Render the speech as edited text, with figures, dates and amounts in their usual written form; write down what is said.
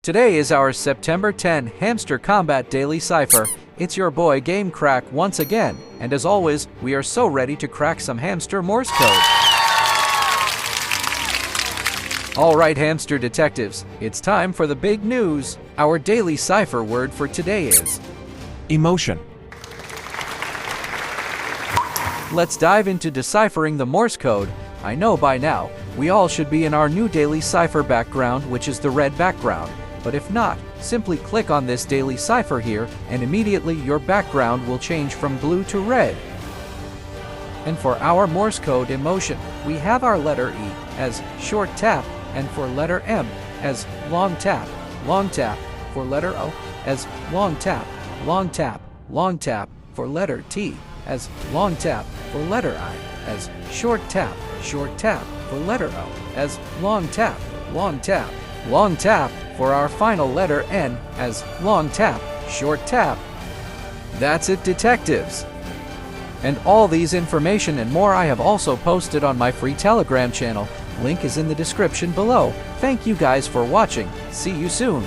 Today is our September 10 Hamster Kombat Daily Cipher. It's your boy Game Crack once again, and as always, we are so ready to crack some hamster Morse code. Alright hamster detectives, it's time for the big news. Our daily cipher word for today is emotion. Let's dive into deciphering the Morse code. I know by now, we all should be in our new daily cipher background, which is the red background. But if not, simply click on this daily cipher here, and immediately your background will change from blue to red. And for our Morse code emotion, we have our letter E as short tap, and for letter M as long tap, for letter O as long tap, for letter T as long tap, for letter I as short tap, for letter O as long tap, for our final letter N as long tap, short tap. That's it, detectives. And all these information and more I have also posted on my free Telegram channel. Link is in the description below. Thank you guys for watching. See you soon.